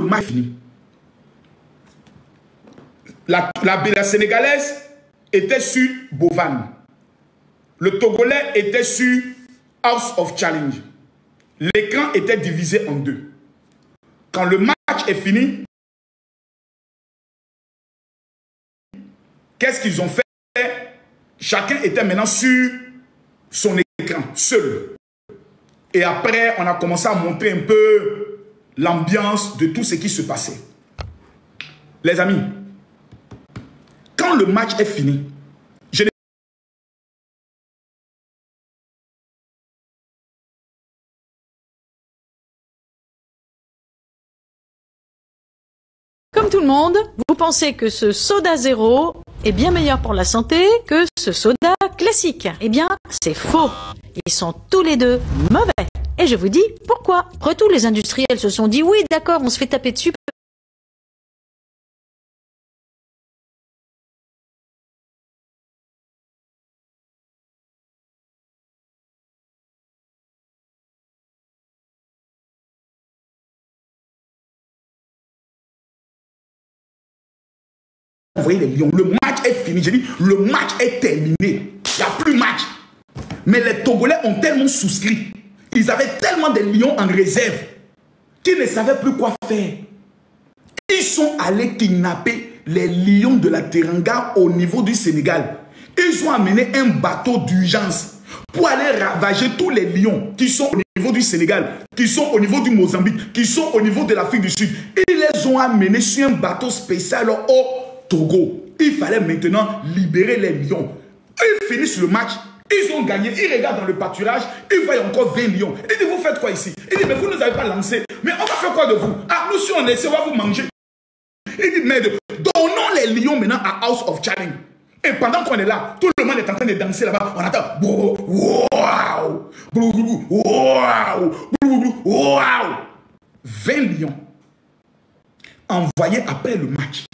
match est fini, la Sénégalaise était sur Bovan. Le Togolais était sur House of Challenge. L'écran était divisé en deux. Quand le match est fini, qu'est-ce qu'ils ont fait? Chacun était maintenant sur son écran, seul. Et après, on a commencé à montrer un peu l'ambiance de tout ce qui se passait. Les amis, quand le match est fini, je n'ai Comme tout le monde, vous pensez que ce soda zéro est bien meilleur pour la santé que ce soda classique. Eh bien, c'est faux. Ils sont tous les deux mauvais. Et je vous dis pourquoi. Après tout, les industriels se sont dit oui, d'accord, on se fait taper dessus. Vous voyez les lions, le match est fini. J'ai dit, le match est terminé. Il n'y a plus match. Mais les Togolais ont tellement souscrit. Ils avaient tellement de lions en réserve qu'ils ne savaient plus quoi faire. Ils sont allés kidnapper les lions de la Teranga au niveau du Sénégal. Ils ont amené un bateau d'urgence pour aller ravager tous les lions qui sont au niveau du Sénégal, qui sont au niveau du Mozambique, qui sont au niveau de l'Afrique du Sud. Ils les ont amenés sur un bateau spécial au Togo. Il fallait maintenant libérer les lions. Ils finissent le match, ils ont gagné, ils regardent dans le pâturage, ils voient encore 20 lions. Ils disent, vous faites quoi ici? Ils disent, mais vous ne nous avez pas lancé. Mais on va faire quoi de vous? Ah, nous si on essaie, on va vous manger. Ils disent, mais donnons les lions maintenant à House of Challenge. Et pendant qu'on est là, tout le monde est en train de danser là-bas. On attend. Waouh! Waouh! Waouh! 20 lions envoyés après le match.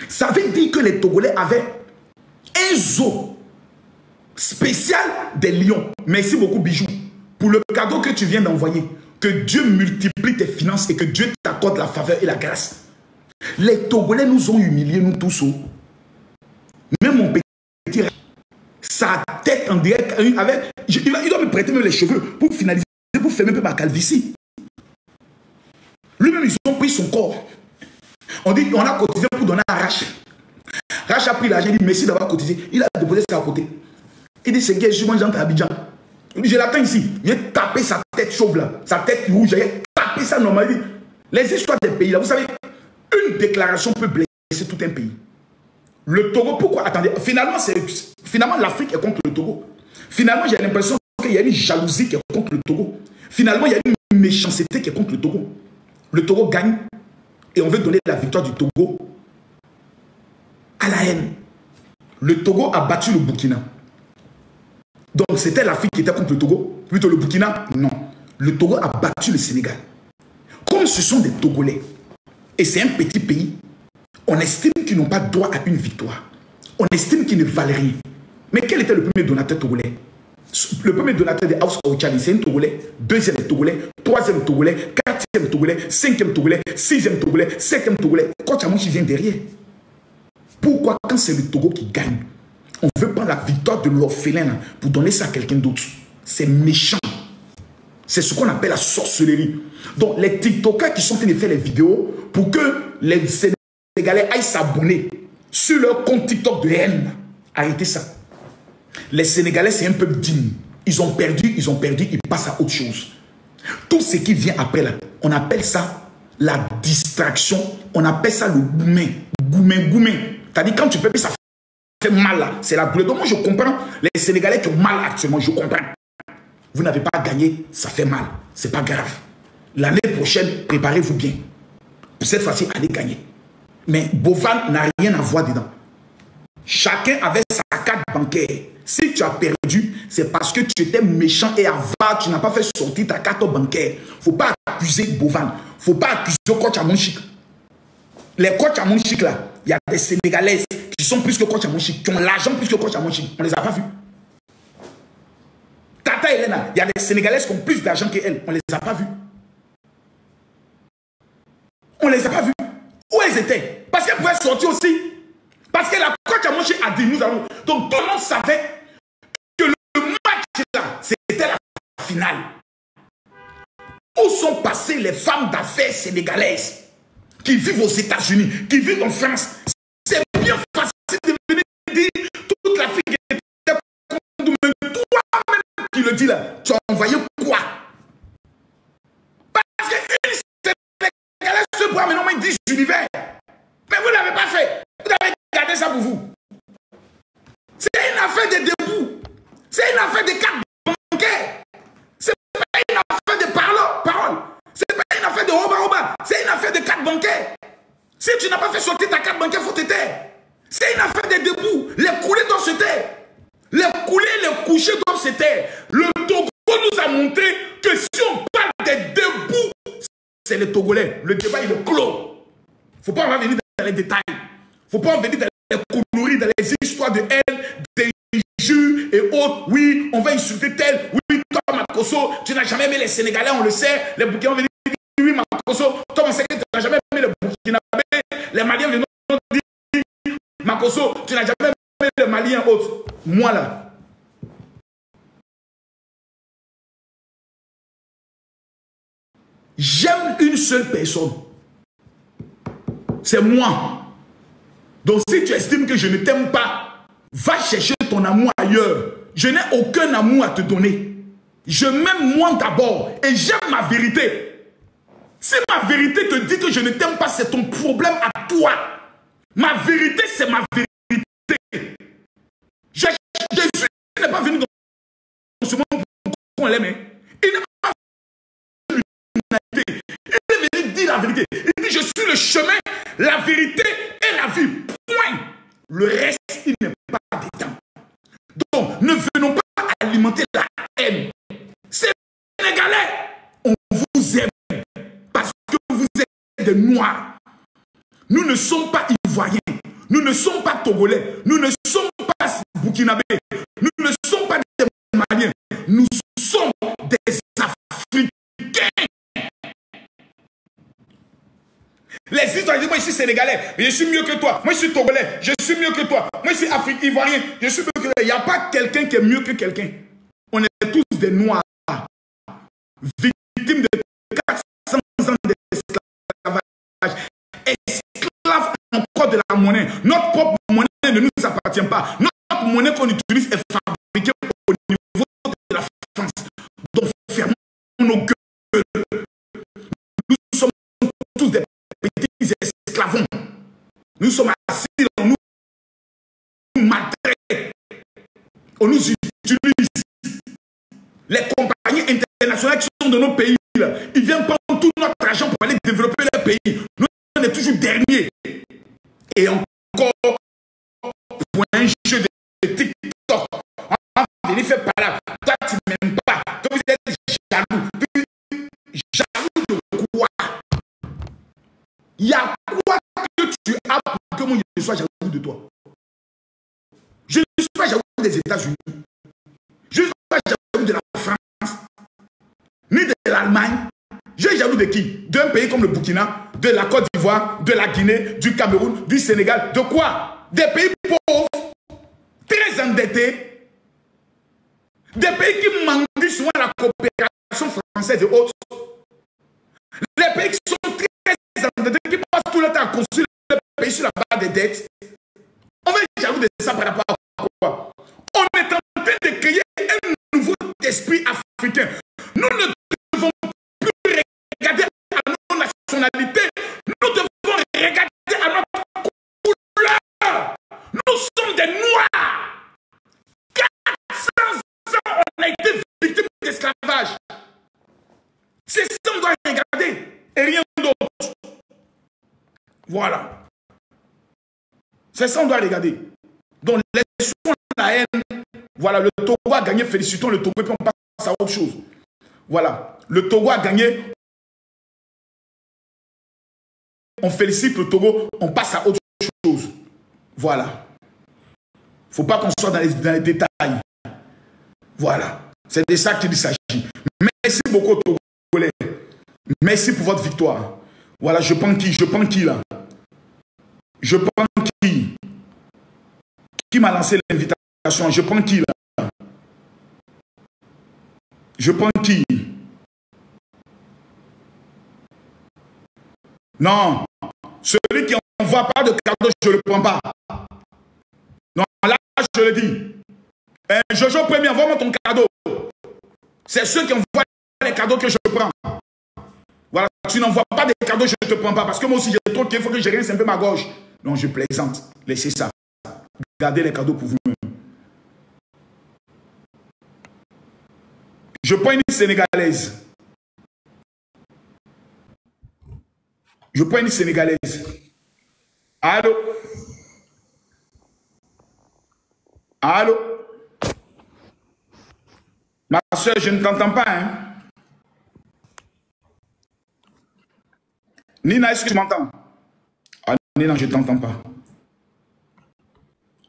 Ça veut dire que les Togolais avaient un zoo spécial des lions. Merci beaucoup, Bijou, pour le cadeau que tu viens d'envoyer. Que Dieu multiplie tes finances et que Dieu t'accorde la faveur et la grâce. Les Togolais nous ont humiliés, nous tous. Même mon petit, sa tête en direct, avec, il doit me prêter même les cheveux pour finaliser, pour fermer un peu ma calvitie. Lui-même, ils ont pris son corps. On dit qu'on a cotisé pour donner à Rach. Rach a pris l'argent, il dit merci d'avoir cotisé. Il a déposé ça à côté. Il dit c'est que je suis moi, j'entre à Abidjan. Il dit je l'attends ici. J'ai tapé sa tête chauve là, sa tête rouge, j'ai tapé ça normalement. Les histoires des pays là, vous savez, une déclaration peut blesser tout un pays. Le Togo, pourquoi? Attendez, finalement l'Afrique est contre le Togo. Finalement, j'ai l'impression qu'il y a une jalousie qui est contre le Togo. Finalement, il y a une méchanceté qui est contre le Togo. Le Togo gagne et on veut donner la victoire du Togo à la haine. Le Togo a battu le Burkina. Donc c'était l'Afrique qui était contre le Togo. Plutôt le Burkina, non. Le Togo a battu le Sénégal. Comme ce sont des Togolais, et c'est un petit pays, on estime qu'ils n'ont pas droit à une victoire. On estime qu'ils ne valent rien. Mais quel était le premier donateur togolais? Le premier donateur de House of Challenge, c'est un Togolais. Deuxième Togolais. Troisième Togolais. Quatrième Togolais. Cinquième Togolais. Sixième Togolais. Septième Togolais. Coach Amonchi vient derrière. Pourquoi quand c'est le Togo qui gagne, on veut prendre la victoire de l'orphelin pour donner ça à quelqu'un d'autre? C'est méchant. C'est ce qu'on appelle la sorcellerie. Donc les TikTokers qui sont en train de faire les vidéos pour que les Sénégalais aillent s'abonner sur leur compte TikTok de haine. Arrêtez ça. Les Sénégalais, c'est un peuple digne. Ils ont perdu, ils passent à autre chose. Tout ce qui vient après là, on appelle ça la distraction. On appelle ça le goumen. Goumen. C'est-à-dire quand tu peux, ça fait mal là. C'est la douleur. Donc moi je comprends les Sénégalais qui ont mal actuellement. Je comprends. Vous n'avez pas gagné, ça fait mal. C'est pas grave. L'année prochaine, préparez-vous bien. Cette fois-ci, allez gagner. Mais Bovan n'a rien à voir dedans. Chacun avait sa carte bancaire. Si tu as perdu, c'est parce que tu étais méchant et avare, tu n'as pas fait sortir ta carte bancaire. Il ne faut pas accuser Bovan. Il ne faut pas accuser coach Amonchik. Les coachs Amonchik là, il y a des Sénégalaises qui sont plus que coach Amonchik, qui ont l'argent plus que coach Amonchik. On ne les a pas vus. Tata Elena, il y a des Sénégalaises qui ont plus d'argent qu'elle. On ne les a pas vus. On ne les a pas vus. Où elles étaient? Parce qu'elles pouvaient sortir aussi. Parce que la coach Amoshi a dit, nous allons... Donc tout le monde savait que le match là, c'était la finale. Où sont passées les femmes d'affaires sénégalaises qui vivent aux États-Unis, qui vivent en France? C'est bien facile de venir dire toute la fille qui était contre nous, même toi-même qui le dis là, tu as envoyé quoi? Parce qu'une Sénégalaise se prend maintenant 10 univers. Mais vous ne l'avez pas fait. Vous avez gardé ça pour vous. C'est une affaire de debout. C'est une affaire de cartes bancaires. C'est pas une affaire de parole. C'est pas une affaire de roba. C'est une affaire de carte bancaire. Si tu n'as pas fait sortir ta carte bancaire, il faut te taire. C'est une affaire de debout. Les coulées doivent se taire. Les coulées, les couchés doivent se taire. Le Togo nous a montré que si on parle des debout, c'est les Togolais. Le débat, il est clos. Il ne faut pas en venir dans les détails. Il ne faut pas en venir dans les coloris, dans les histoires de haine, des jus et autres. Oui, on va insulter tel. Oui, toi, Makosso, tu n'as jamais aimé les Sénégalais, on le sait. Les Burkinabés vont venir dire, oui, Makosso, toi, on sait que tu n'as jamais aimé les Burkinabés. Les Maliens viennent dire, Makosso, tu n'as jamais aimé les Maliens autres. Moi, là. J'aime une seule personne. C'est moi. Donc si tu estimes que je ne t'aime pas, va chercher ton amour ailleurs. Je n'ai aucun amour à te donner. Je m'aime moi d'abord et j'aime ma vérité. Si ma vérité te dit que je ne t'aime pas, c'est ton problème à toi. Ma vérité, c'est ma vérité. Jésus n'est pas venu dans ce monde pour qu'on l'aime. Il n'est pas venu. Il est venu dire la vérité. Il dit, je suis le chemin, la vérité et la vie. Point. Le reste, il n'est pas dedans. Donc, ne venons pas alimenter la haine. C'est Sénégalais. On vous aime parce que vous êtes des Noirs. Nous ne sommes pas Ivoiriens. Nous ne sommes pas Togolais. Nous ne sommes pas Burkinabés. Nous ne sommes pas des Maliens. Nous sommes des Africains. Les Ivoiriens disent, moi je suis Sénégalais, mais je suis mieux que toi. Moi je suis Togolais, je suis mieux que toi. Moi je suis Africain, Ivoirien, je suis mieux que toi. Il n'y a pas quelqu'un qui est mieux que quelqu'un. On est tous des Noirs, victimes de 400 ans d'esclavage, esclaves encore de la monnaie. Notre propre monnaie ne nous appartient pas. Notre monnaie qu'on utilise est fabriquée au niveau de la France. Donc fermons nos gueules. Nous sommes tous des petits esclavons. Nous sommes assis, on nous maltraite. On nous utilise. Les compagnies internationales qui sont dans nos pays, là, ils viennent prendre tout notre argent pour aller développer leur pays. Nous, on est toujours derniers. Et encore, pour un jeu de TikTok, on va venir faire par là. Toi, tu ne m'aimes pas. Que vous êtes jaloux. Jaloux de quoi? Il y a quoi que tu as pour que moi je sois jaloux de toi? Je ne suis pas jaloux des États-Unis. Je ne suis pas jaloux de la France, ni de l'Allemagne. Je suis jaloux de qui? D'un pays comme le Burkina, de la Côte d'Ivoire, de la Guinée, du Cameroun, du Sénégal. De quoi? Des pays pauvres, très endettés, des pays qui mendient souvent la coopération française et autres. Les pays qui sont très endettés, qui passent tout le temps à construire le pays sur la base des dettes. On va être jaloux de ça par rapport à quoi? On est en train de créer un nouveau esprit africain. Nous ne devons plus regarder à nos nationalités. Nous devons regarder à notre couleur. Nous sommes des Noirs. 400 ans, on a été victimes d'esclavage. C'est ça qu'on doit regarder et rien d'autre. Voilà. C'est ça qu'on doit regarder. Donc, laissons la haine. Voilà, le Togo a gagné. Félicitons le Togo et puis on passe à autre chose. Voilà, le Togo a gagné. On félicite le Togo, on passe à autre chose. Voilà. Il ne faut pas qu'on soit dans les détails. Voilà. C'est de ça qu'il s'agit. Merci beaucoup, Togolais. Merci pour votre victoire. Voilà, je prends qui? Je prends qui là? Je prends qui? Qui m'a lancé l'invitation? Je prends qui là? Je prends qui? Non. Celui qui n'envoie pas de cadeau, je ne le prends pas. Non, là, je le dis. Jojo premier, envoie-moi ton cadeau. C'est ceux qui envoient les cadeaux que je prends. Voilà, tu n'envoies pas des cadeaux, je ne te prends pas. Parce que moi aussi, j'ai trop qu'il faut que je rince un peu ma gorge. Non, je plaisante. Laissez ça. Gardez les cadeaux pour vous-même. Je prends une Sénégalaise. Je prends une Sénégalaise. Allô? Allô? Ma soeur, je ne t'entends pas, hein? Nina, est-ce que tu m'entends? Ah, Nina, je ne t'entends pas.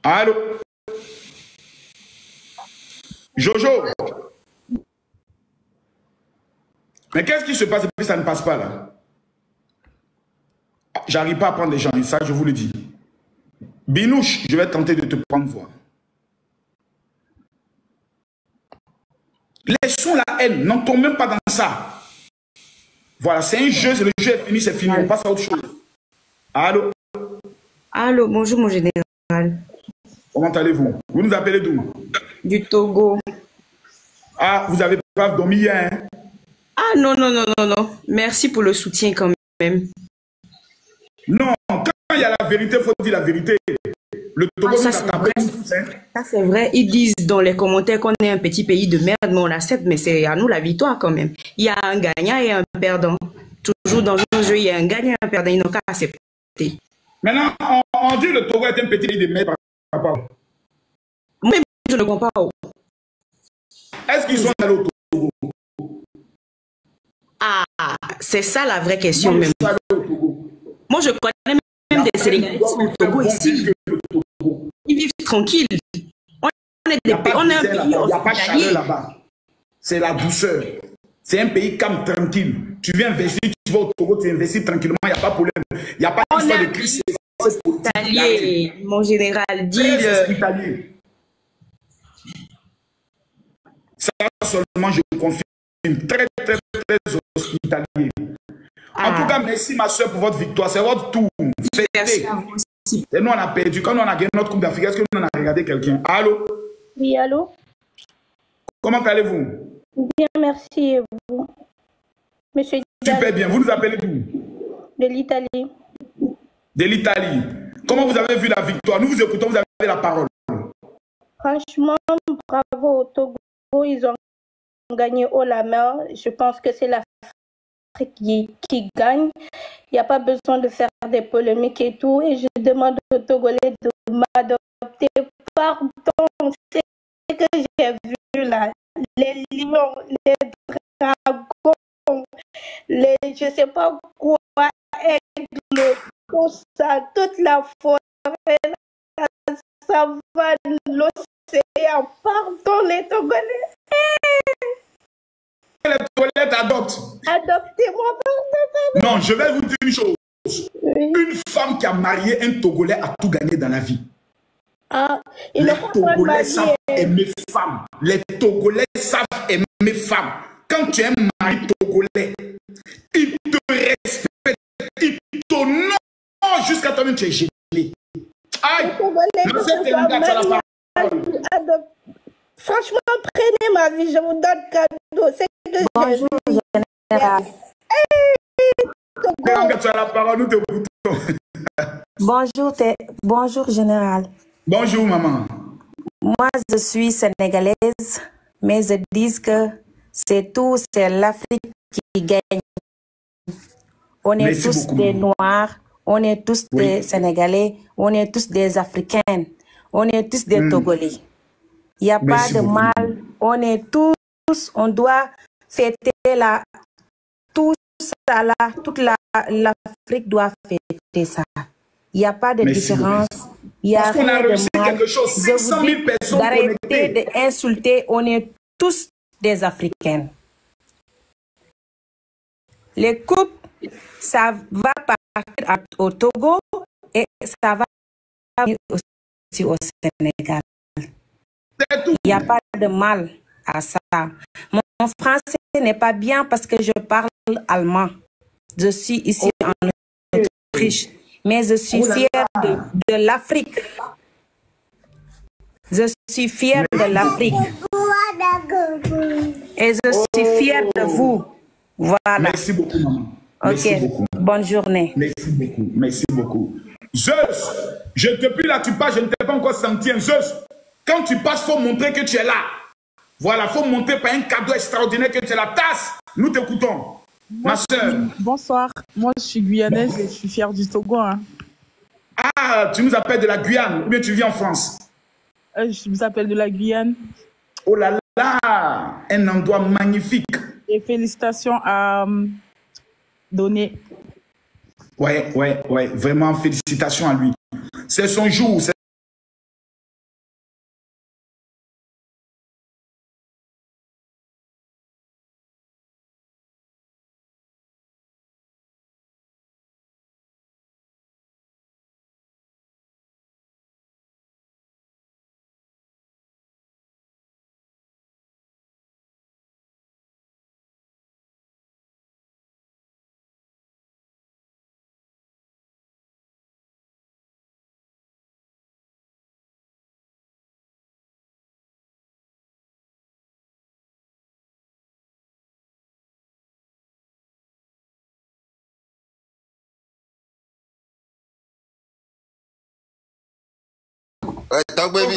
Allô? Jojo? Mais qu'est-ce qui se passe et puis ça ne passe pas là? J'arrive pas à prendre les gens, et ça je vous le dis. Binouche, je vais tenter de te prendre voir. Laissons la haine, n'entrons même pas dans ça. Voilà, c'est un jeu, le jeu est fini, c'est fini, on passe à autre chose. Allô? Allô, bonjour mon général. Comment allez-vous? Vous nous appelez d'où? Du Togo. Ah, vous avez pas dormi hier, hein? Ah non, non, non, non, non. Merci pour le soutien quand même. Non, quand il y a la vérité, il faut dire la vérité. Le Togo nous a tapé tous, hein. Ça c'est vrai, ils disent dans les commentaires qu'on est un petit pays de merde, mais on accepte, mais c'est à nous la victoire quand même. Il y a un gagnant et un perdant. Toujours dans nos jeux, il y a un gagnant et un perdant, ils n'ont qu'à accepter. Maintenant, on dit que le Togo est un petit pays de merde, papa. Moi, je ne comprends pas. Est-ce qu'ils sont allés au Togo? Ah, c'est ça la vraie question même. Moi, je connais même des Sénégalais qui sont au Togo ici. Ils vivent tranquilles. On est un pays. Il n'y a pas de chaleur là-bas. C'est la douceur. C'est un pays calme, tranquille. Tu viens investir, tu vas au Togo, tu investis tranquillement, il n'y a pas de problème. Il n'y a pas d'histoire de crise. Hospitalier, mon général, dis-le. Ça seulement, je confirme. Très, très, très hospitalier. En tout cas, merci ma soeur pour votre victoire. C'est votre tour. Merci. Et nous, on a perdu. Quand on a gagné notre Coupe d'Afrique, est-ce que nous, on a regardé quelqu'un? Allô? Oui, allô? Comment allez-vous? Bien, merci. Et vous? Monsieur Super bien. Vous nous appelez d'où? De l'Italie. De l'Italie. Comment vous avez vu la victoire? Nous vous écoutons, vous avez la parole. Franchement, bravo au Togo. Ils ont gagné haut la main. Je pense que c'est l'Afrique qui gagne. Il n'y a pas besoin de faire des polémiques et tout. Et je demande aux Togolais de m'adopter. Pardon, c'est ce que j'ai vu là. Les lions, les dragons, les je ne sais pas quoi, aigle, tout ça, toute la forêt, la savane, l'océan. Pardon les Togolais. Les Togolais t'adoptent. Adoptez-moi, pardon. Non, je vais vous dire une chose. Oui. Une femme qui a marié un Togolais a tout gagné dans la vie. Ah, les Togolais savent aimer femmes. Les Togolais savent aimer femmes. Quand tu es un mari Togolais, il te respecte, il t'honore jusqu'à toi-même, tu es gelé. Aïe! Franchement, prenez ma vie, je vous donne cadeau. C'est que bonjour, général. Bonjour, général. Bonjour, maman. Moi, je suis sénégalaise, mais je dis que c'est l'Afrique qui gagne. On est Merci tous beaucoup, des maman. Noirs, on est tous des Sénégalais, on est tous des Africains, on est tous des Togolais. Il n'y a Merci pas de beaucoup. mal, on est tous, on doit fêter toute l'Afrique doit fêter ça. Il n'y a pas de Merci différence. Il y a Parce qu'on a rien réussi de mal. quelque chose. Je 500 vous 000 dis personnes d'arrêter connectées. d'insulter. On est tous des Africains. Les coupes ça va partir au Togo et ça va venir aussi au Sénégal. Il n'y a pas de mal à ça. Mon français n'est pas bien parce que je parle allemand. Je suis ici en Autriche, mais je suis fière de l'Afrique. Je suis fière de l'Afrique. Et je suis fière de vous. Voilà. Merci beaucoup, maman. Merci beaucoup. Bonne journée. Merci beaucoup. Merci beaucoup. Zeus, depuis là, tu passes, je ne t'ai pas encore senti un Zeus. Quand tu passes, il faut montrer que tu es là. Voilà, il faut montrer par un cadeau extraordinaire que tu es la tasse. Nous t'écoutons. Ma soeur. Bonsoir. Moi, je suis guyanaise et je suis fière du Togo. Hein. Ah, tu nous appelles de la Guyane ou bien tu vis en France? Je vous appelle de la Guyane. Oh là là, un endroit magnifique. Et félicitations à Doné. Ouais, vraiment félicitations à lui. C'est son jour.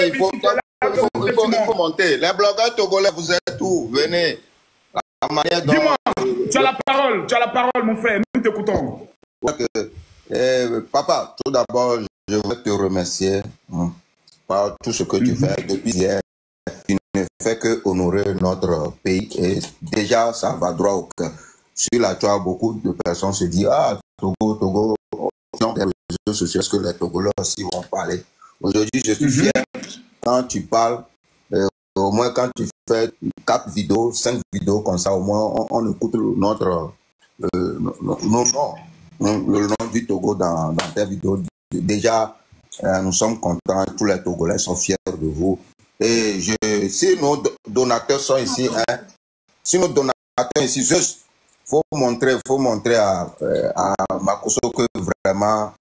Il faut monter. Les blogueurs togolais, vous êtes où? Venez. Dis-moi, tu as la parole, mon frère. Nous t'écoutons. Papa, tout d'abord, je veux te remercier par tout ce que tu fais depuis hier. Tu ne fais que honorer notre pays et déjà, ça va droit au cœur. Sur la toile, beaucoup de personnes se disent, ah, Togo, non, les réseaux sociaux, est-ce que les Togolais aussi vont parler? Aujourd'hui, je suis fier quand tu parles, au moins quand tu fais 4 vidéos, 5 vidéos comme ça, au moins on écoute le nom du Togo dans tes vidéos. Déjà, nous sommes contents, tous les Togolais sont fiers de vous. Et si nos donateurs sont ici, juste, faut montrer à Makosso que vraiment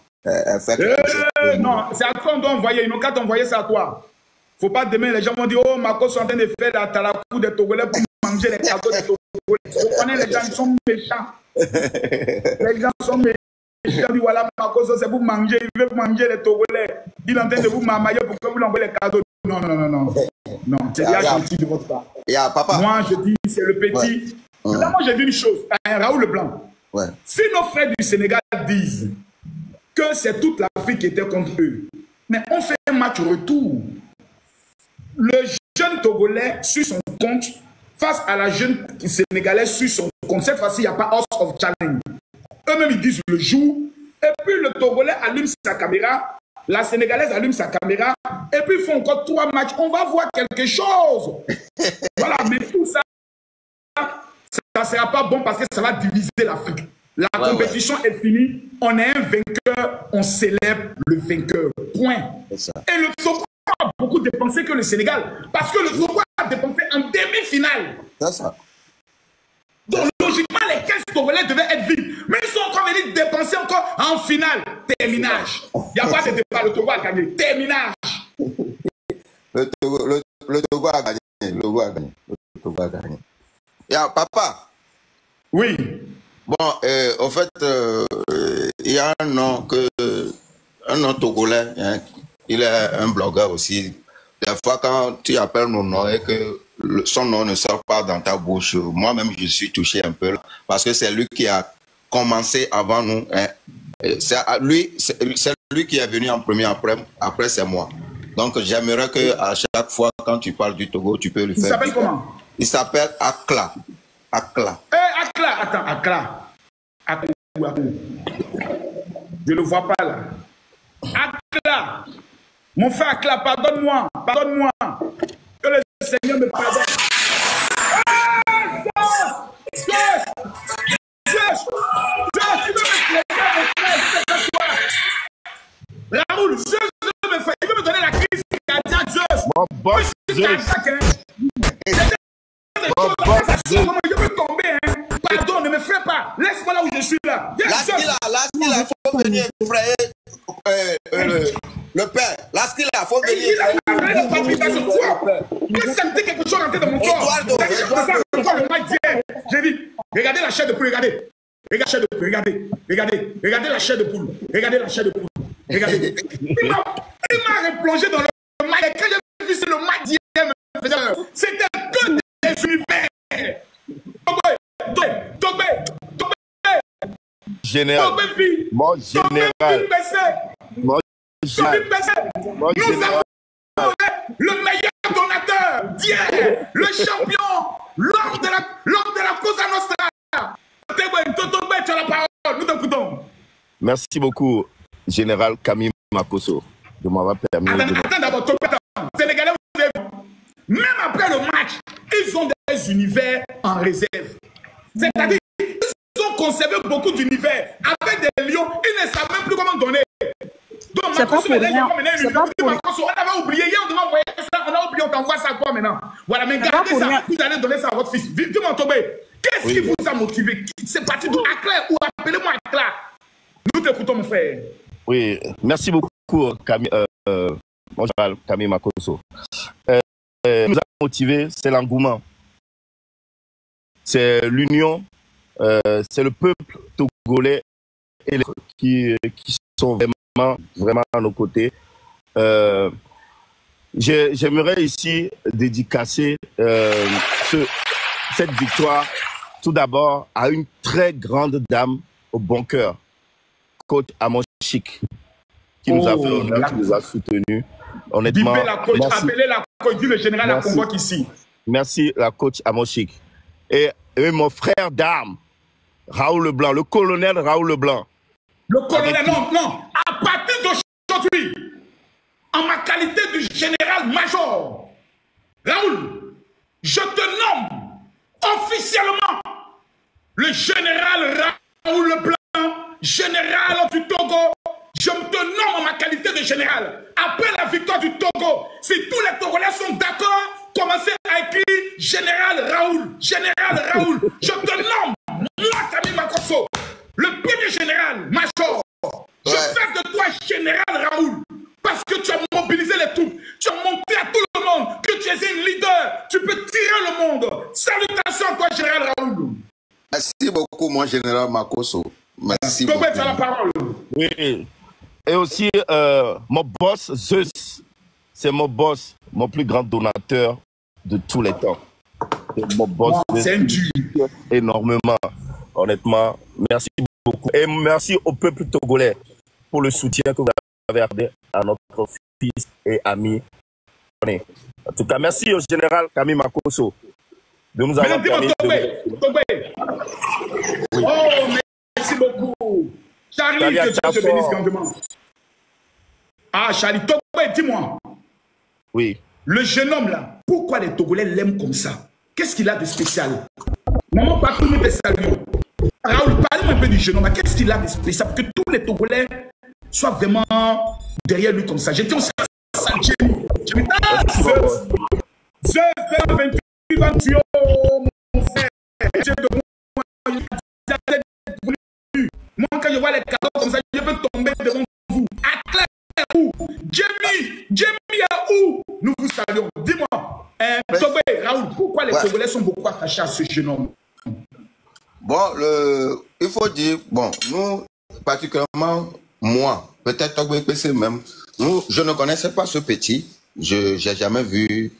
non, c'est à toi qu'on doit envoyer. Ils n'ont qu'à t'envoyer ça à toi. Faut pas demain, les gens vont dire, oh, Makosso sont en train de faire la talakou des Togolais pour manger les cadeaux des Togolais. Vous connaissez, les gens, ils sont méchants. Les gens sont méchants. Ils disent, voilà, Makosso, c'est pour manger. Il veut manger les Togolais. Il est en train de vous mamailler pour que vous l'envoyez les cadeaux. Non. Non, c'est bien gentil de votre part. Papa. Moi, je dis, c'est le petit. Là, moi, j'ai dit une chose. Raoul Leblanc. Si nos frères du Sénégal disent que c'est toute l'Afrique qui était contre eux, mais on fait un match retour. Le jeune Togolais sur son compte face à la jeune Sénégalaise sur son compte. Cette fois-ci, il n'y a pas House of Challenge. Eux-mêmes, ils disent le jour. Et puis, le Togolais allume sa caméra. La Sénégalaise allume sa caméra. Et puis, ils font encore 3 matchs. On va voir quelque chose. Voilà, mais tout ça, ça ne sera pas bon parce que ça va diviser l'Afrique. La compétition est finie. On est un vainqueur. On célèbre le vainqueur. Point. Et le Togo a beaucoup dépensé que le Sénégal. Parce que le Togo a dépensé en demi-finale. C'est ça. Donc, logiquement, les 15 Togolais devaient être vides. Mais ils sont encore venus dépenser encore en finale. Terminage. Il n'y a pas de débat. Le Togo a gagné. Terminage. Le Togo a gagné. Le Togo a gagné. Papa. Oui. Bon, en fait, il y a un nom togolais, hein, il est un blogueur aussi. Des fois, quand tu appelles mon nom et que son nom ne sort pas dans ta bouche, moi-même, je suis touché un peu, parce que c'est lui qui a commencé avant nous. Hein. C'est lui qui est venu en premier, après c'est moi. Donc, j'aimerais qu'à chaque fois, quand tu parles du Togo, tu peux le faire. Il s'appelle comment? Il s'appelle Akla. Akla. Akla, attends, Akla. Je ne le vois pas là. Akla. Mon frère Akla, pardonne-moi. Que le Seigneur me pardonne. boss Zeus. Je peux tomber, hein. Pardon, ne me fais pas. Laisse-moi là où je suis là. Là, il faut venir frayer le père. Là, il faut venir. Ça me dit quelque chose rentré dans mon corps. Le match d'hier. J'ai dit, regardez la chair de poule, regardez. Regardez la chair de poule. Regardez la chair de poule. Regardez. Il m'a replongé dans le match. Quand j'ai vu c'est le match d'hier, c'était que des univers. Tombé. Général. Mon général. Nous avons le meilleur donateur d'hier, le champion, l'homme de la Cosa Nostra. Tombé, tu as la parole, nous t'écoutons. Merci beaucoup, Général Camille Makosso, de m'avoir permis. Attends d'abord, Sénégalais, même après le match, ils ont des univers en réserve. C'est-à-dire qu'ils ont conservé beaucoup d'univers. Avec des lions, ils ne savent même plus comment donner. Donc, c'est pas pour rien. On avait oublié, hier on devait envoyer ça, on a oublié, on t'envoie ça à toi maintenant. Voilà, mais gardez ça, vous allez donner ça à votre fils. Dis-moi, Tobé, qu'est-ce qui vous a motivé? C'est parti d'où? Aclair ou appelez-moi Aclair. Nous t'écoutons, mon frère. Oui, merci beaucoup, Camille, mon général Camille Makosso. Nous a motivé, c'est l'engouement. C'est l'union, c'est le peuple togolais et qui sont vraiment à nos côtés. J'aimerais ici dédicacer cette victoire tout d'abord à une très grande dame au bon cœur, coach Amoshik, qui nous a fait honneur, qui nous a soutenus. Honnêtement, appelez la coach, dit le général la convoque ici. Merci la coach Amoshik. Et mon frère d'armes, Raoul Leblanc, le colonel Raoul Leblanc. Le colonel, non. À partir d'aujourd'hui, en ma qualité de général-major, Raoul, je te nomme officiellement le général Raoul Leblanc, général du Togo. Je te nomme en ma qualité de général. Après la victoire du Togo, si tous les Togolais sont d'accord, commencez à écrire général Raoul. Général Raoul, je te nomme, moi, Camille Makosso, le premier général major. Je fais de toi général Raoul. Parce que tu as mobilisé les troupes. Tu as montré à tout le monde que tu es un leader. Tu peux tirer le monde. Salutations à toi, général Raoul. Merci beaucoup, mon général Makosso. Merci beaucoup. Tu as la parole. Oui. Et aussi, mon boss, Zeus, c'est mon boss, mon plus grand donateur de tous les temps. Mon boss, c'est énormément. Honnêtement, merci beaucoup. Et merci au peuple togolais pour le soutien que vous avez accordé à notre fils et ami. En tout cas, merci au général Camille Makosso de nous avoir permis Oh, merci beaucoup. Charlie, que Dieu te bénisse grandement. Ah, Charlie, Togolais, dis-moi. Oui. Le jeune homme là, pourquoi les Togolais l'aiment comme ça? Qu'est-ce qu'il a de spécial? Maman, pas tout le monde salut. Raoul, parle-moi un peu du jeune homme. Qu'est-ce qu'il a de spécial pour que tous les Togolais soient vraiment derrière lui comme ça? J'étais au Saint-Dieu. Je me dis, Zeus, 28 ans, tu mon frère. Dieu de moi, moi, quand je vois les cadeaux comme ça, je peux tomber devant vous. Aclair où? Jamie à où? Nous vous saluons. Dis-moi, Tobé, Raoul, pourquoi les Togolais sont beaucoup attachés à ce jeune homme? Bon, il faut dire, bon, nous, particulièrement moi, peut-être Togolais PC même, nous, je ne connaissais pas ce petit. Je n'ai jamais vu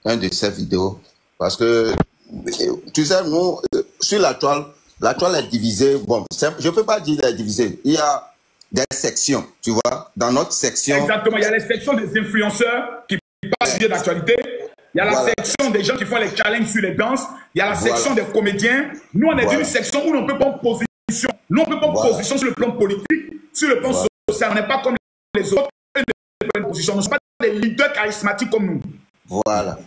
un de ses vidéos. Parce que, tu sais, nous, sur la toile est divisée. Bon, je ne peux pas dire qu'elle est divisée. Il y a des sections, tu vois, dans notre section. Exactement, il y a les sections des influenceurs qui parlent sujet d'actualité. Il y a la section des gens qui font les challenges sur les danses. Il y a la section des comédiens. Nous, on est d'une section où on ne peut pas en position. Nous, on ne peut pas en position sur le plan politique, sur le plan social. On n'est pas comme les autres. Eux ne pas en position. Nous ne sommes pas des leaders charismatiques comme nous. Voilà.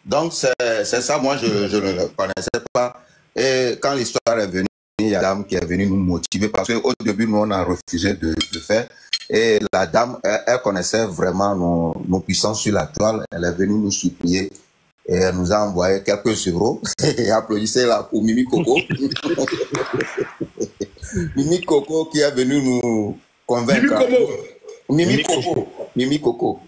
Donc, c'est ça, moi, je ne le connaissais pas. Et quand l'histoire est venue, il y a une dame qui est venue nous motiver parce qu'au début, nous, on a refusé de faire. Et la dame, elle connaissait vraiment nos puissances sur la toile. Elle est venue nous supplier et elle nous a envoyé quelques euros. Et applaudissez là pour Mimi Coco. Mimi Coco qui est venu nous convaincre. Mimi Coco. Mimi Coco.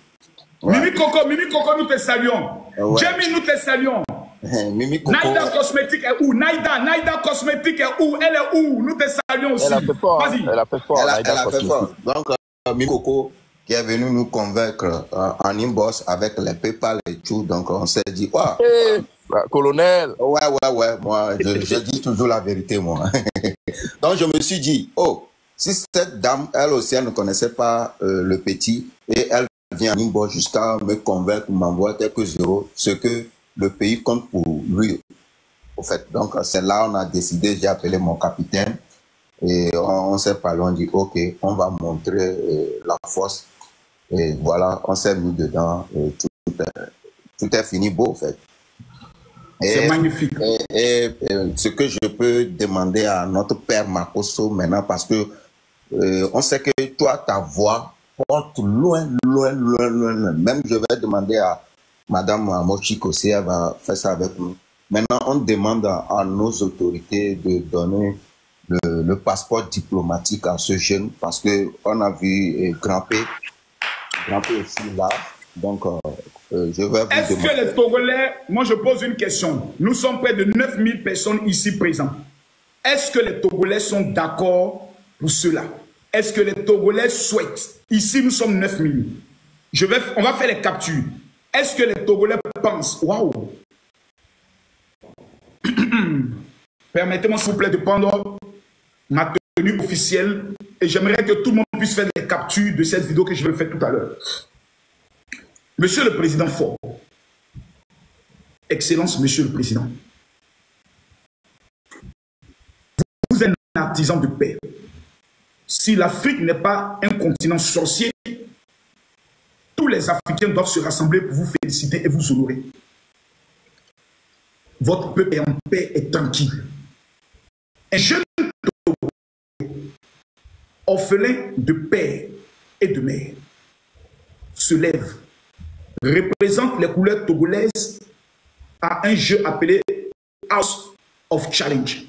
Ouais. Mimi Coco, nous te saluons. Ouais. Jamie, nous te saluons. Mimi Coco. Naïda Cosmétique est où? Naïda Cosmétique est où? Elle est où? Nous te saluons aussi. Elle a fait fort. Vas-y. Elle a fait fort. Elle a fait fort. Donc, Mimi Coco qui est venu nous convaincre en inbox avec les PayPal et tout. Donc, on s'est dit, wow. Hey, colonel. Ouais. Moi, je dis toujours la vérité, moi. Donc, je me suis dit, oh, si cette dame, elle aussi, elle ne connaissait pas le petit et elle vient en inbox jusqu'à me convaincre, m'envoie quelques euros, ce que le pays compte pour lui, au fait. Donc, c'est là on a décidé, j'ai appelé mon capitaine et on s'est parlé, on dit, ok, on va montrer la force. Et voilà, on s'est mis dedans et tout est fini beau, au fait. C'est magnifique. Et ce que je peux demander à notre père Makosso maintenant, parce que on sait que toi, ta voix porte loin. Même je vais demander à Madame Mochik aussi, elle va faire ça avec nous. Maintenant, on demande à nos autorités de donner le passeport diplomatique à ce jeune, parce qu'on a vu Grand-P aussi là. Donc, je vais vous demander. Est-ce que les Togolais, moi je pose une question, nous sommes près de 9000 personnes ici présentes. Est-ce que les Togolais sont d'accord pour cela? Est-ce que les Togolais souhaitent? Ici, nous sommes 9000. On va faire les captures. Est-ce que les Togolais pensent? Waouh! Permettez-moi, s'il vous plaît, de prendre ma tenue officielle et j'aimerais que tout le monde puisse faire les captures de cette vidéo que je vais faire tout à l'heure. Monsieur le Président Faure, Excellence, Monsieur le Président, vous êtes un artisan de paix. Si l'Afrique n'est pas un continent sorcier, tous les Africains doivent se rassembler pour vous féliciter et vous honorer. Votre peuple est en paix et tranquille. Un jeune orphelin de père et de mère se lève, représente les couleurs togolaises à un jeu appelé House of Challenge.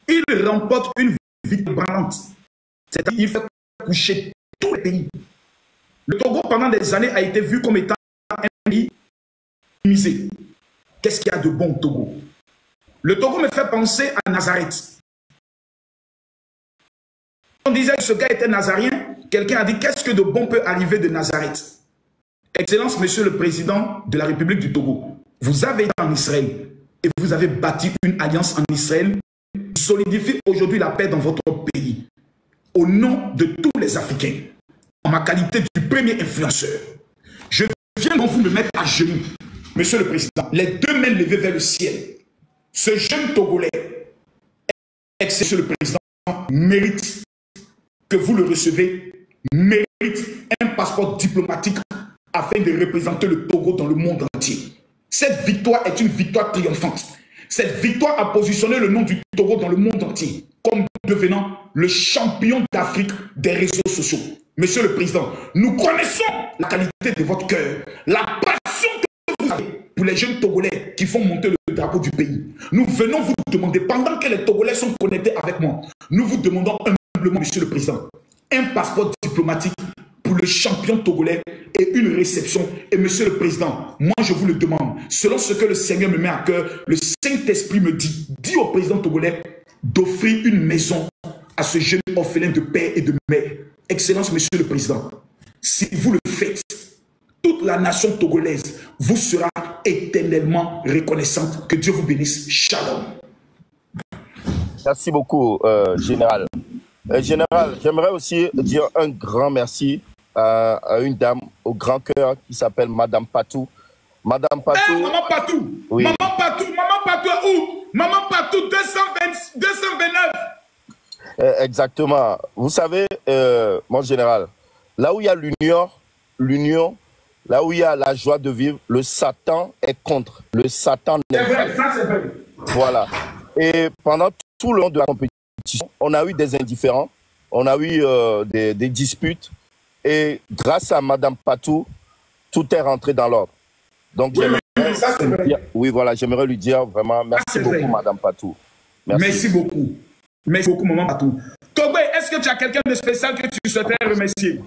Il remporte une victoire branlante, c'est-à-dire qu'il fait coucher tous les pays. Le Togo, pendant des années, a été vu comme étant un pays misé. Qu'est-ce qu'il y a de bon au Togo? Le Togo me fait penser à Nazareth. On disait que ce gars était nazarien. Quelqu'un a dit, qu'est-ce que de bon peut arriver de Nazareth? Excellence, Monsieur le Président de la République du Togo, vous avez été en Israël et vous avez bâti une alliance en Israël qui solidifie aujourd'hui la paix dans votre pays. Au nom de tous les Africains, en ma qualité du premier influenceur, je viens donc vous me mettre à genoux, Monsieur le Président, les deux mains levées vers le ciel. Ce jeune Togolais, Monsieur le Président, mérite que vous le recevez, mérite un passeport diplomatique afin de représenter le Togo dans le monde entier. Cette victoire est une victoire triomphante. Cette victoire a positionné le nom du Togo dans le monde entier comme devenant le champion d'Afrique des réseaux sociaux. Monsieur le Président, nous connaissons la qualité de votre cœur, la passion que vous avez pour les jeunes Togolais qui font monter le drapeau du pays. Nous venons vous demander, pendant que les Togolais sont connectés avec moi, nous vous demandons humblement, Monsieur le Président, un passeport diplomatique pour le champion togolais et une réception. Et Monsieur le Président, moi je vous le demande, selon ce que le Seigneur me met à cœur, le Saint-Esprit me dit au président togolais d'offrir une maison à ce jeune orphelin de père et de mère. Excellence, Monsieur le Président, si vous le faites, toute la nation togolaise vous sera éternellement reconnaissante. Que Dieu vous bénisse. Shalom. Merci beaucoup, Général. Général, j'aimerais aussi dire un grand merci à une dame au grand cœur qui s'appelle Madame Patou. Madame Patou. Hey, Maman Patou. Oui. Maman Patou où? Maman Patou 229. Exactement. Vous savez, mon général, là où il y a l'union, là où il y a la joie de vivre, le Satan est contre. Le Satan n'est pas. C'est vrai, ça c'est vrai. Voilà. Et pendant tout le long de la compétition, on a eu des indifférents. on a eu des disputes. Et grâce à Madame Patou, tout est rentré dans l'ordre. Donc, j'aimerais lui dire vraiment merci beaucoup, Madame Patou. Merci beaucoup. Merci beaucoup, Maman Patou. Togo, est-ce que tu as quelqu'un de spécial que tu souhaiterais remercier?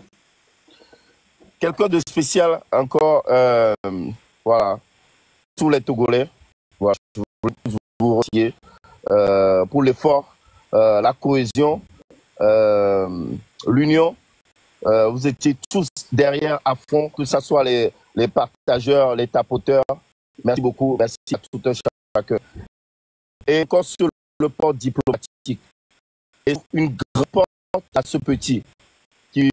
Quelqu'un de spécial encore, voilà, tous les Togolais. Voilà, je voulais vous remercier pour l'effort, la cohésion, l'union. Vous étiez tous derrière à fond, que ce soit les partageurs, les tapoteurs. Merci beaucoup. Merci à tout un chacun. Et encore sur le port diplomatique, et une grande porte à ce petit qui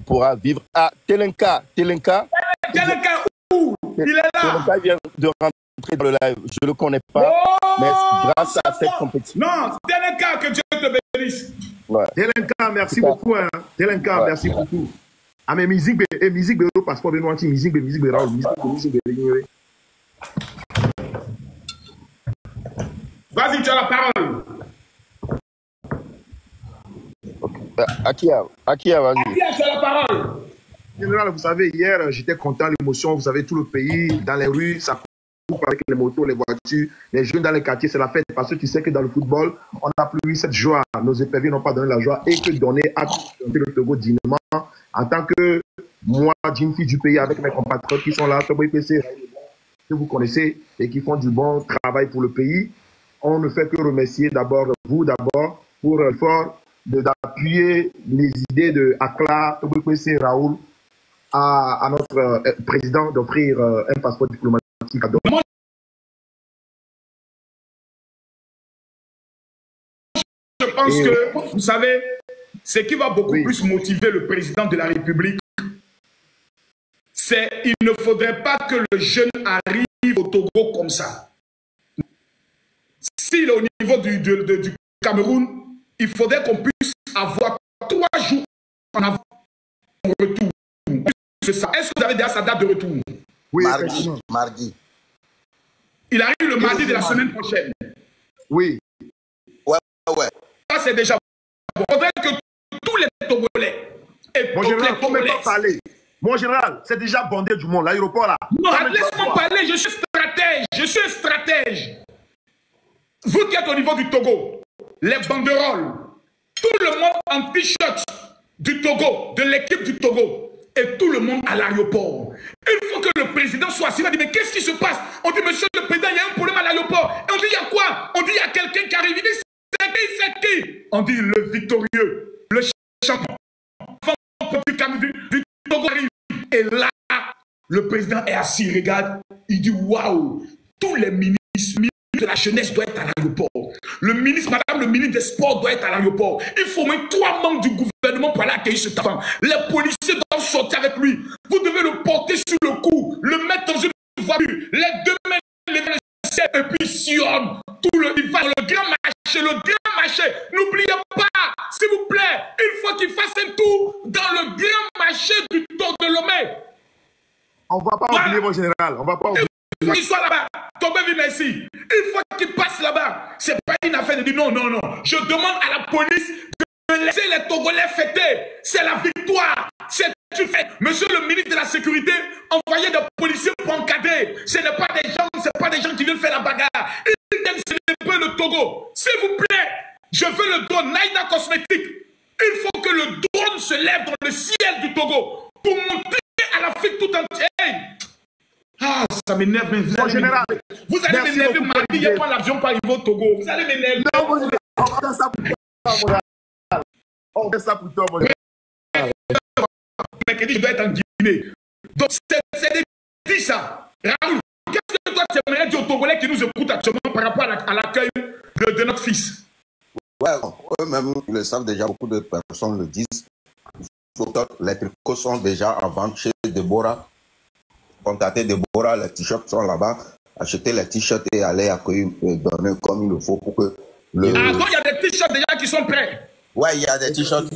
pourra vivre à Telenka. Telenka où? Il est là. Telenka vient de rentrer dans le live. Je ne le connais pas, mais grâce à cette compétition. Non, Telenka, que Dieu te bénisse. Ouais. Telenka, merci beaucoup. Hein. Telenka, merci beaucoup. Ah, mais musique, passeport, musique, Vas-y, tu as la parole. Akia, vas-y. Tu as la parole. Général, vous savez, hier, j'étais content, l'émotion, vous savez, tout le pays, dans les rues, ça court avec les motos, les voitures, les jeunes dans les quartiers, c'est la fête, parce que tu sais que dans le football, on n'a plus eu cette joie. Nos éperviers n'ont pas donné la joie, et que donner à le Togo dignement, en tant que moi, d'une fille du pays, avec mes compatriotes qui sont là, que vous connaissez, et qui font du bon travail pour le pays. On ne fait que remercier d'abord vous, pour l'effort d'appuyer les idées de Akla, Raoul, à notre président d'offrir un passeport diplomatique à Doha. Moi, je pense que, vous savez, ce qui va beaucoup plus motiver le président de la République, c'est qu'il ne faudrait pas que le jeune arrive au Togo comme ça. S'il est au niveau du Cameroun, il faudrait qu'on puisse avoir 3 jours en avant en retour. Est-ce que vous avez déjà sa date de retour? Oui, mardi. Il arrive le mardi de la semaine prochaine. Oui. Ouais. Ça, c'est déjà bon. Il faudrait que tous les Togolais et mon général, faut même pas parler. Mon général, c'est déjà bondé du monde, l'aéroport là. Non, laisse-moi parler, je suis stratège. Vous qui êtes au niveau du Togo, les banderoles, tout le monde en t-shirt du Togo, de l'équipe du Togo, et tout le monde à l'aéroport. Il faut que le président soit assis. On dit, mais qu'est-ce qui se passe? On dit, monsieur le président, il y a un problème à l'aéroport. Et on dit, il y a quoi? On dit, il y a quelqu'un qui arrive. Il dit, c'est qui? On dit, le victorieux, le champion du Togo arrive. Et là, le président est assis, il regarde, il dit, waouh, tous les ministres de la jeunesse doivent être à l'aéroport. Madame le ministre des Sports doit être à l'aéroport. Il faut même 3 membres du gouvernement pour aller accueillir cet enfant. Les policiers doivent sortir avec lui. Vous devez le porter sur le cou, le mettre dans une voiture, les 2 mains lever le ciel, et puis sillonne il va dans le grand marché. N'oubliez pas, s'il vous plaît, il faut qu'il fasse un tour dans le grand marché du Tour de Lomé. On ne va pas oublier, mon général. On va pas oublier. Il faut qu'il soit là-bas. Tombez, merci. Il faut qu'il passe là-bas. C'est pas une affaire de dire non. Je demande à la police de laisser les Togolais fêter. C'est la victoire. C'est une fête. Monsieur le ministre de la Sécurité, envoyez des policiers pour encadrer. Ce n'est pas des gens qui viennent faire la bagarre. Ils viennent célébrer le Togo. S'il vous plaît, je veux le drone Naïda Cosmétique. Il faut que le drone se lève dans le ciel du Togo pour montrer à l'Afrique tout entière. Ah, ça m'énerve. Vous allez m'énerver mardi, il n'y a pas l'avion pour arriver au Togo. Vous allez m'énerver. Non, on va ça pour toi, mon gars. On fait ça pour toi, mon gars. Mercredi, je dois être en Guinée. Donc, c'est dit ça. Raoul, qu'est-ce que toi, tu aimerais dire aux Togolais qui nous écoutent actuellement par rapport à l'accueil de notre fils? Ouais, eux-mêmes, ils le savent déjà, beaucoup de personnes le disent. Les tricots sont déjà en vente chez Deborah. Contacter Deborah, les t-shirts sont là-bas. Acheter les t-shirts et aller accueillir, donner comme il le faut pour que le... Ah, donc il y a des t-shirts déjà qui sont prêts? Ouais, il y a des t-shirts.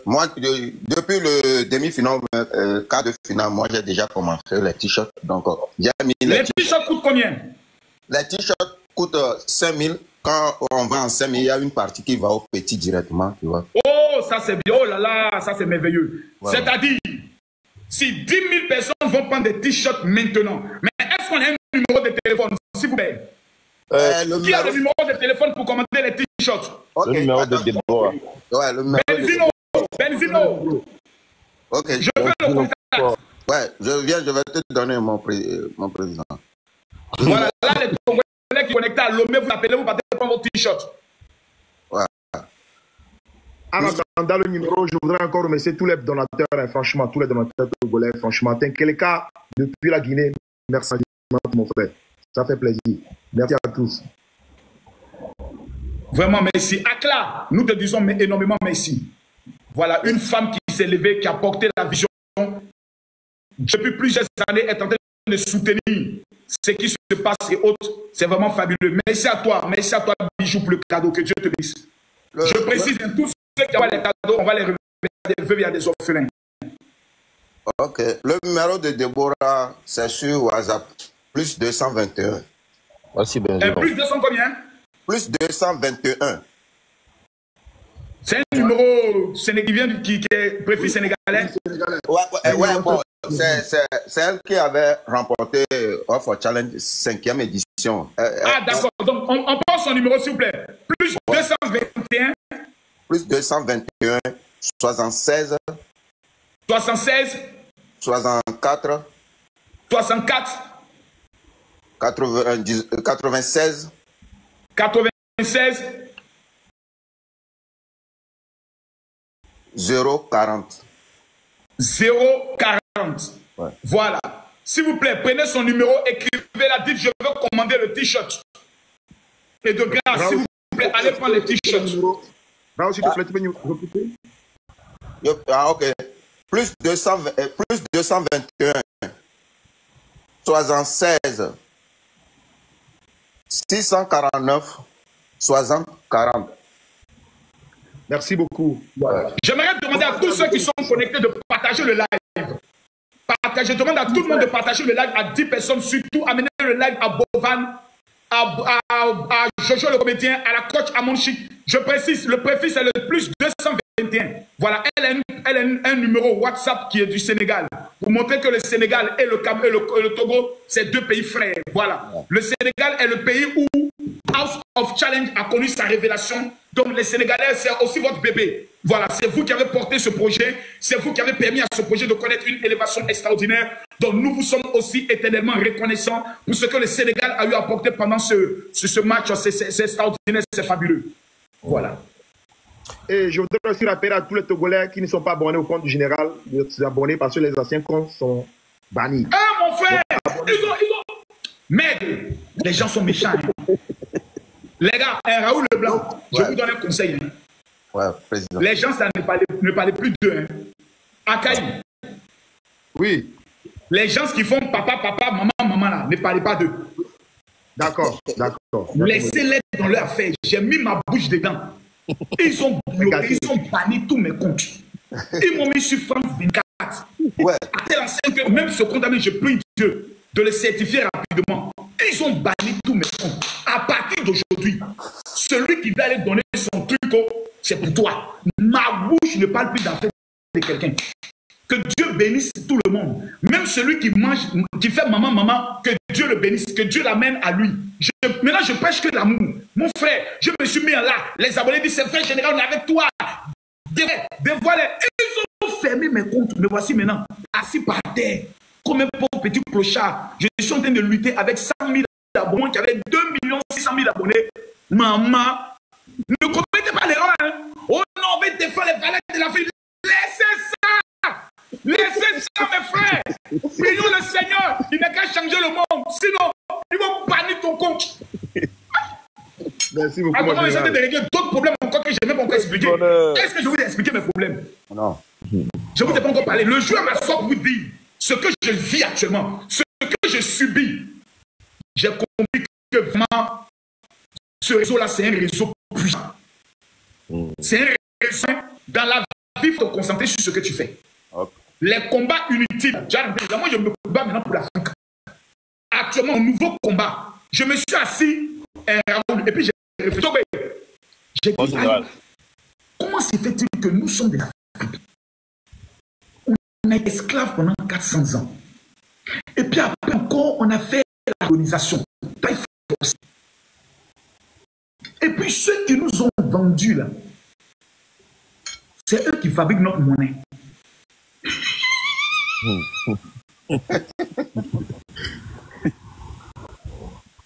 Moi, depuis le demi-finale, quart de finale, moi, j'ai déjà commencé les t-shirts. Donc, j'ai mis les t-shirts coûtent combien? Les t-shirts coûtent 5 000. Quand on va en 5 000, il y a une partie qui va au petit directement, tu vois. Oh, ça c'est bien. Oh là là, ça c'est merveilleux. Ouais. C'est-à-dire, si 10 000 personnes vont prendre des t-shirts maintenant, mais est-ce qu'on a un numéro de téléphone, s'il vous plaît? Qui a le numéro de téléphone pour commander les t-shirts? Le numéro de Déborah. Ouais, le numéro Benzino. Ok. Je veux le contact. Ouais, je vais te donner mon président. Voilà, là, les Congolais qui connectent à Lomé, vous appelez, vous partez prendre vos t-shirts. Ouais. En attendant le numéro, je voudrais encore remercier tous les donateurs, hein, franchement, tous les donateurs congolais, franchement. Tenkeleka, depuis la Guinée, merci mon frère. Ça fait plaisir. Merci à tous. Vraiment, merci. Akla, nous te disons énormément merci. Voilà, une femme qui s'est levée, qui a porté la vision. Depuis plusieurs années, est en train de soutenir ce qui se passe et autres. C'est vraiment fabuleux. Merci à toi, Bijou, pour le cadeau. Que Dieu te bénisse. Je précise, tous ceux qui ont les cadeaux, on va les remettre à des veuves et à des orphelins. Ok. Le numéro de Déborah, c'est sur WhatsApp. Plus 221. Merci, Benjamin. Plus 200 combien? Plus 221. C'est un numéro qui est préfet sénégalais. Ouais, bon. C'est elle qui avait remporté Offer Challenge 5e édition. D'accord. Donc, on prend son numéro, s'il vous plaît. Plus 221. Plus 221. 76. 76. 64. 64. 96. 96. 040. 040. Ouais. Voilà. S'il vous plaît, prenez son numéro, écrivez-la, dites je veux commander le t-shirt. Et de grâce, s'il vous plaît, allez prendre le t-shirt. Ok. Plus 221. 76. 649. 60 40. Merci beaucoup. Ouais. J'aimerais demander à tous ceux qui sont connectés de partager le live. Je demande à tout le monde de partager le live à 10 personnes, surtout amener le live à Bovan, à Jojo le comédien, à la coach Amonchik. Je précise, le préfixe est le plus 221. Voilà, elle a un numéro WhatsApp qui est du Sénégal. Pour montrer que le Sénégal et le Togo, c'est deux pays frères. Voilà. Le Sénégal est le pays où House of Challenge a connu sa révélation. Donc les Sénégalais, c'est aussi votre bébé. Voilà, c'est vous qui avez porté ce projet. C'est vous qui avez permis à ce projet de connaître une élévation extraordinaire. Donc nous vous sommes aussi éternellement reconnaissants pour ce que le Sénégal a eu à apporter pendant ce match. C'est extraordinaire, c'est fabuleux. Voilà. Et je voudrais aussi rappeler à tous les Togolais qui ne sont pas abonnés au compte du général de s'abonner parce que les anciens comptes sont bannis. Ah mon frère, ils ont... Merde, les gens sont méchants. Hein. Les gars, Raoul Leblanc, je vous donne un conseil. Hein. Ouais, président. Les gens, ça ne parlent plus d'eux. Hein. Akaï. Oui. Les gens qui font papa, maman, là, ne parlez pas d'eux. D'accord. Laissez-les dans leur affaire. J'ai mis ma bouche dedans. Ils ont bloqué, ils ont banni tous mes comptes. Ils m'ont mis sur France 24. Ouais. À tel enseigne que même ce condamné, je prie Dieu de le certifier rapidement. Ils ont banni tous mes comptes. À partir d'aujourd'hui, celui qui va aller donner son truc, c'est pour toi. Ma bouche ne parle plus d'affaires de quelqu'un. Que Dieu bénisse tout le monde. Même celui qui mange, qui fait maman, que Dieu le bénisse, que Dieu l'amène à lui. Maintenant, je prêche que l'amour. Mon frère, je me suis mis là. Les abonnés disent, c'est vrai, général, on est avec toi. Dévoilez. Ils ont fermé mes comptes. Me voici maintenant, assis par terre, comme un pauvre petit clochard. Je suis en train de lutter avec 100 000 abonnés, qui avaient 2 600 000 abonnés. Maman, ne commettez pas l'erreur. Hein. Oh non, on va défendre les valeurs de la vie. Laissez ça. Laissez ça, mes frères. Prions le Seigneur. Il n'a qu'à changer le monde. Sinon, ils vont bannir ton compte. Merci beaucoup. Après, on essaie de régler d'autres problèmes encore que je n'ai même pas encore expliqué. Est-ce que je vous ai expliqué mes problèmes? Non. Je ne vous ai pas encore parlé. Le jour m'a sorti vous dire ce que je vis actuellement, ce que je subis. J'ai compris que vraiment, ce réseau-là, c'est un réseau puissant. C'est un réseau dans la vie, il faut te concentrer sur ce que tu fais. Okay. Les combats inutiles, moi je me combats maintenant pour l'Afrique. Actuellement, un nouveau combat. Je me suis assis et puis j'ai réfléchi. J'ai dit, comment se fait-il que nous sommes de l'Afrique? On a été esclaves pendant 400 ans. Et puis après encore, on a fait la colonisation. Et puis ceux qui nous ont vendus là, c'est eux qui fabriquent notre monnaie.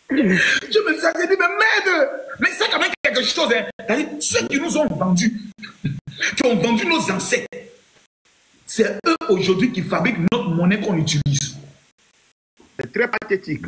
Je me suis dit, mais merde, mais c'est quand même quelque chose. Hein. Ceux qui nous ont vendus, qui ont vendu nos ancêtres, c'est eux aujourd'hui qui fabriquent notre monnaie qu'on utilise. C'est très pathétique.